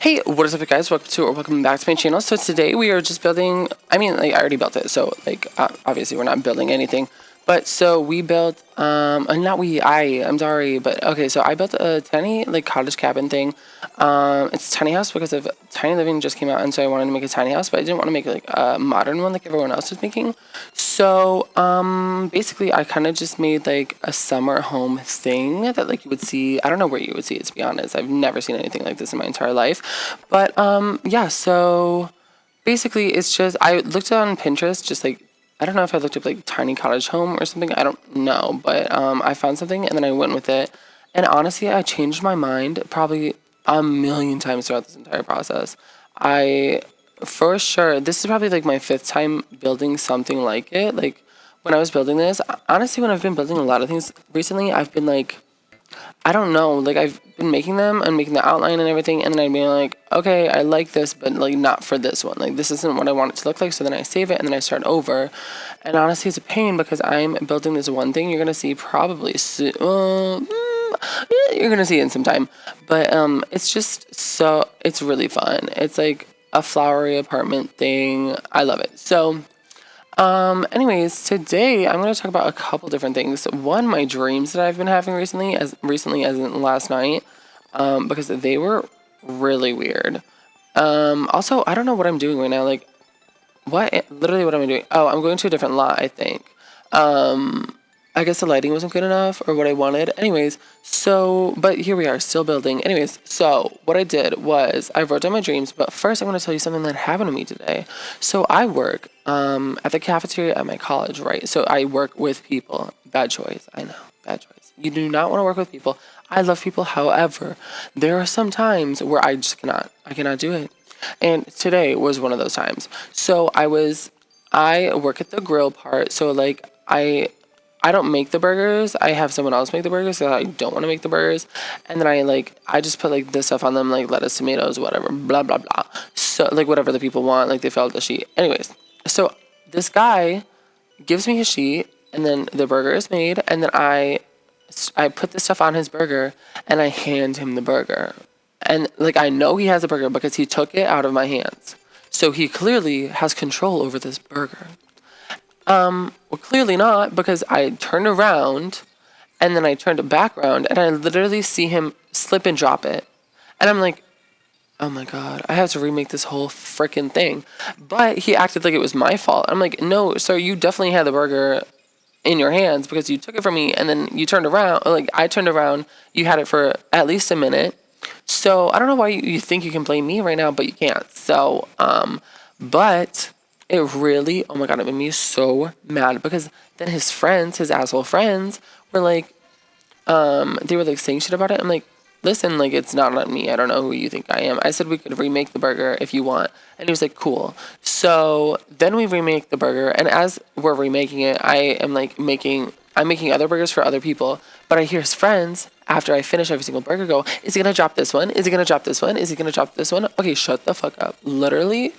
Hey, what is up, guys? Welcome back to my channel. So today we are just building. I mean, like, I already built it, so like obviously we're not building anything. But so we built not we I'm sorry, but okay. So I built a tiny like cottage cabin thing. It's a tiny house because of tiny living just came out, and so I wanted to make a tiny house, but I didn't want to make like a modern one like everyone else was making. So basically I kind of just made like a summer home thing that like you would see. I don't know where you would see it, to be honest. I've never seen anything like this in my entire life. But yeah, so basically it's just I looked on Pinterest, just like I don't know if I looked up like tiny cottage home or something. I don't know, but I found something and then I went with it. And honestly, I changed my mind probably a million times throughout this entire process. I for sure, this is probably like my fifth time building something like it. Like when I was building this, honestly, when I've been building a lot of things recently, I've been like, I don't know, like I've been making them and making the outline and everything, and then I'd be like, okay, I like this, but like not for this one. Like this isn't what I want it to look like. So then I save it and then I start over. And honestly, it's a pain because I'm building this one thing you're gonna see probably soon. You're gonna see it in some time, but it's just so it's really fun. It's like a flowery apartment thing. I love it. So anyways, today I'm going to talk about a couple different things. One, my dreams that I've been having recently as in last night, because they were really weird. Also, I don't know what I'm doing right now. Like, literally what am I doing? Oh, I'm going to a different lot, I think. I guess the lighting wasn't good enough or what I wanted. Anyways, so, but here we are still building. Anyways, so what I did was I wrote down my dreams, but first I'm going to tell you something that happened to me today. So I work, at the cafeteria at my college, right? So I work with people. Bad choice. I know. Bad choice. You do not want to work with people. I love people. However, there are some times where I cannot do it. And today was one of those times. So I work at the grill part. So like I don't make the burgers. I have someone else make the burgers because I don't want to make the burgers. And then I just put like this stuff on them, like lettuce, tomatoes, whatever, blah, blah, blah. So like whatever the people want, like they fill out the sheet. Anyways, so this guy gives me his sheet and then the burger is made. And then I put this stuff on his burger and I hand him the burger. And like I know he has a burger because he took it out of my hands. So he clearly has control over this burger. Well, clearly not, because I turned around and then I turned back around and I literally see him slip and drop it. And I'm like, oh my God, I have to remake this whole freaking thing. But he acted like it was my fault. I'm like, no, sir, you definitely had the burger in your hands because you took it from me and then you turned around. Like, I turned around, you had it for at least a minute. So I don't know why you think you can blame me right now, but you can't. So, but it really, oh my God, it made me so mad because then his asshole friends were like, they were like saying shit about it. I'm like, listen, like it's not on me. I don't know who you think I am. I said we could remake the burger if you want. And he was like, cool. So then we remake the burger. And as we're remaking it, I'm making other burgers for other people. But I hear his friends, after I finish every single burger, go, is he going to drop this one? Is he going to drop this one? Is he going to drop this one? Okay, shut the fuck up. Literally,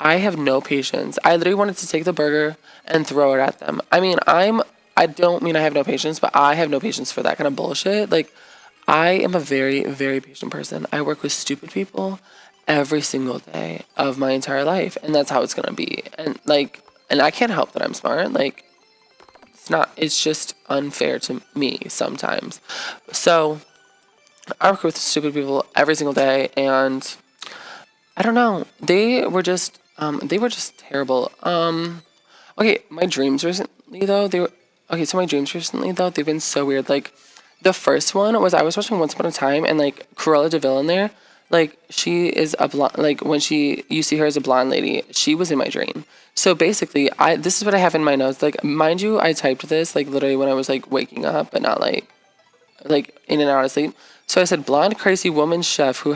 I have no patience. I literally wanted to take the burger and throw it at them. I mean, I don't mean I have no patience, but I have no patience for that kind of bullshit. Like, I am a very, very patient person. I work with stupid people every single day of my entire life, and that's how it's gonna be. And I can't help that I'm smart. Like, it's just unfair to me sometimes. So, I work with stupid people every single day, and I don't know. They were just terrible. Okay, my dreams recently though, they've been so weird. Like, the first one was I was watching Once Upon a Time, and like Cruella de Vil in there, like she is a blonde. Like when you see her as a blonde lady, she was in my dream. So basically, this is what I have in my notes. Like, mind you, I typed this like literally when I was like waking up, but not like in and out of sleep. So I said, blonde crazy woman chef who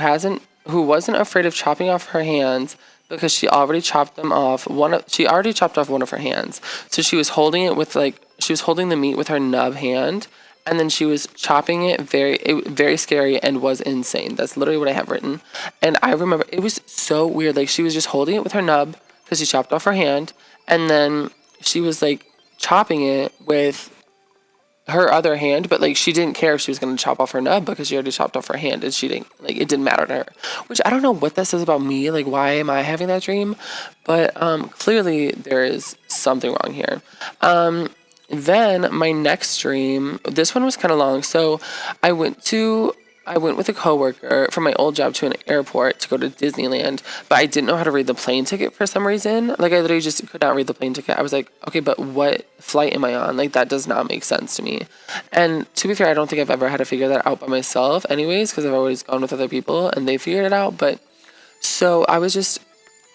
wasn't afraid of chopping off her hands because she already chopped off one of her hands. So she was holding the meat with her nub hand, and then she was chopping it very scary and was insane. That's literally what I have written. And I remember it was so weird. Like, she was just holding it with her nub because she chopped off her hand, and then she was like chopping it with her other hand, but like she didn't care if she was going to chop off her nub because she already chopped off her hand and she didn't, like, it didn't matter to her, which I don't know what that says about me. Like, why am I having that dream? But clearly there is something wrong here. Then my next dream, this one was kind of long. So I went with a coworker from my old job to an airport to go to Disneyland, but I didn't know how to read the plane ticket for some reason. Like, I literally just could not read the plane ticket. I was like, okay, but what flight am I on? Like, that does not make sense to me. And to be fair, I don't think I've ever had to figure that out by myself anyways, because I've always gone with other people and they figured it out. But so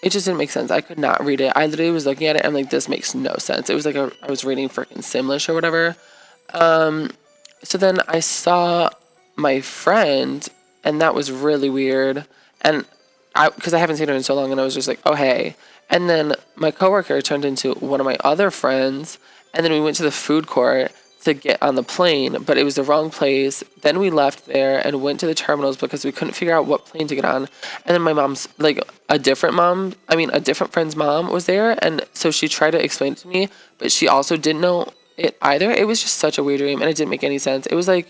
it just didn't make sense. I could not read it. I literally was looking at it and I'm like, this makes no sense. It was like I was reading freaking Simlish or whatever. So then I saw my friend, and that was really weird. And because I haven't seen her in so long, and I was just like, oh, hey. And then my coworker turned into one of my other friends, and then we went to the food court to get on the plane, but it was the wrong place. Then we left there and went to the terminals because we couldn't figure out what plane to get on. And then my mom's, like, a different friend's mom was there, and so she tried to explain it to me, but she also didn't know it either. It was just such a weird dream, and it didn't make any sense. It was like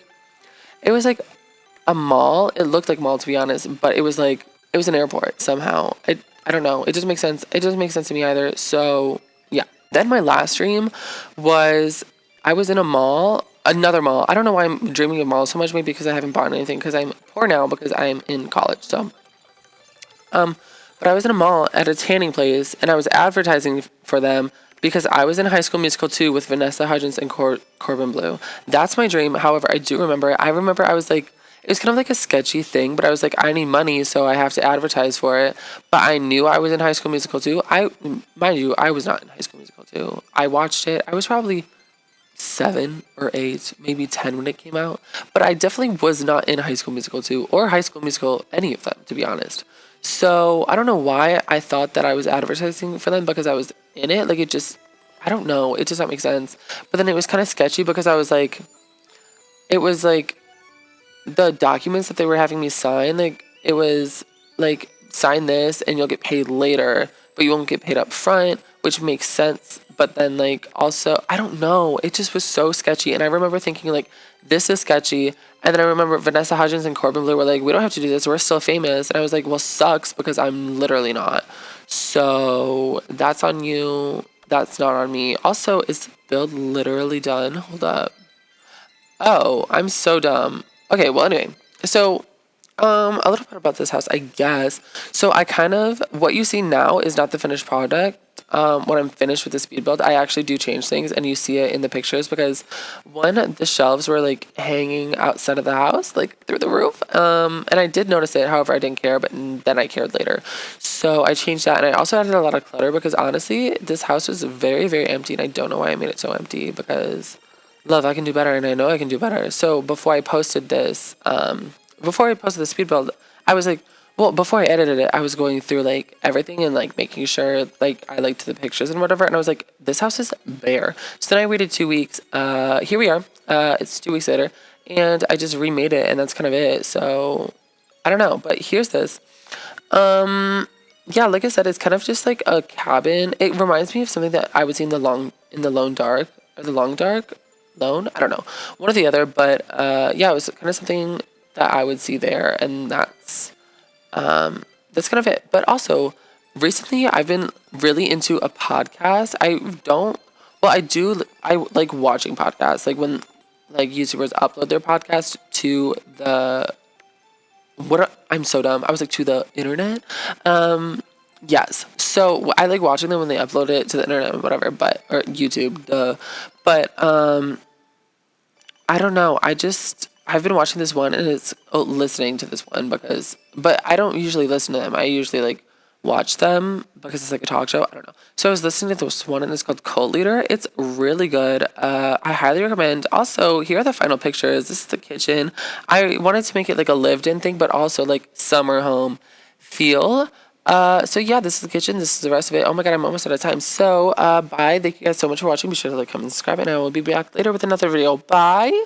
a mall. It looked like a mall, to be honest, but it was an airport somehow. I don't know. It doesn't make sense. It doesn't make sense to me either. So yeah. Then my last dream was I was in a mall, another mall. I don't know why I'm dreaming of malls so much. Maybe because I haven't bought anything because I'm poor now because I'm in college. So, but I was in a mall at a tanning place and I was advertising for them because I was in High School Musical 2 with Vanessa Hudgens and Corbin Bleu. That's my dream. However, I remember I was like, it was kind of like a sketchy thing, but I was like, I need money, so I have to advertise for it. But I knew I was in High School Musical 2. Mind you, I was not in High School Musical 2. I watched it. I was probably 7 or 8, maybe 10 when it came out. But I definitely was not in High School Musical 2 or High School Musical, any of them, to be honest. So I don't know why I thought that I was advertising for them because I was in it. Like, I don't know. It does not make sense. But then it was kind of sketchy because it was like the documents that they were having me sign, like, it was like, sign this and you'll get paid later, but you won't get paid up front, which makes sense. But then, like, also, I don't know. It just was so sketchy. And I remember thinking, like, this is sketchy. And then I remember Vanessa Hudgens and Corbin Bleu were like, we don't have to do this. We're still famous. And I was like, well, sucks because I'm literally not. So that's on you. That's not on me. Also, is the build literally done? Hold up. Oh, I'm so dumb. Okay, well, anyway. So a little bit about this house, I guess. So what you see now is not the finished product. When I'm finished with the speed build, I actually do change things, and you see it in the pictures because the shelves were like hanging outside of the house, like through the roof. And I did notice it, however, I didn't care, but then I cared later. So I changed that, and I also added a lot of clutter because honestly, this house was very, very empty, and I don't know why I made it so empty because love, I can do better, and I know I can do better. So before I posted the speed build, I was like, well, before I edited it, I was going through like everything and like making sure like I liked the pictures and whatever. And I was like, this house is bare. So then I waited 2 weeks. Here we are. It's 2 weeks later, and I just remade it, and that's kind of it. So I don't know, but here's this. Yeah, like I said, it's kind of just like a cabin. It reminds me of something that I would see in the long dark. I don't know, one or the other. But yeah, it was kind of something that I would see there, and that's kind of it. But also, recently I've been really into a podcast. I like watching podcasts, like when like YouTubers upload their podcast to I'm so dumb. I was like, to the internet. Yes. So I like watching them when they upload it to the internet or whatever, or YouTube. But I don't know. I've been watching this one and listening to this one but I don't usually listen to them. I usually like watch them because it's like a talk show. I don't know. So I was listening to this one and it's called Cult Leader. It's really good. I highly recommend. Also, here are the final pictures. This is the kitchen. I wanted to make it like a lived-in thing, but also like summer home feel. So yeah, this is the kitchen. This is the rest of it. Oh my god, I'm almost out of time. So bye. Thank you guys so much for watching. Be sure to like, comment, and subscribe, and I will be back later with another video. Bye.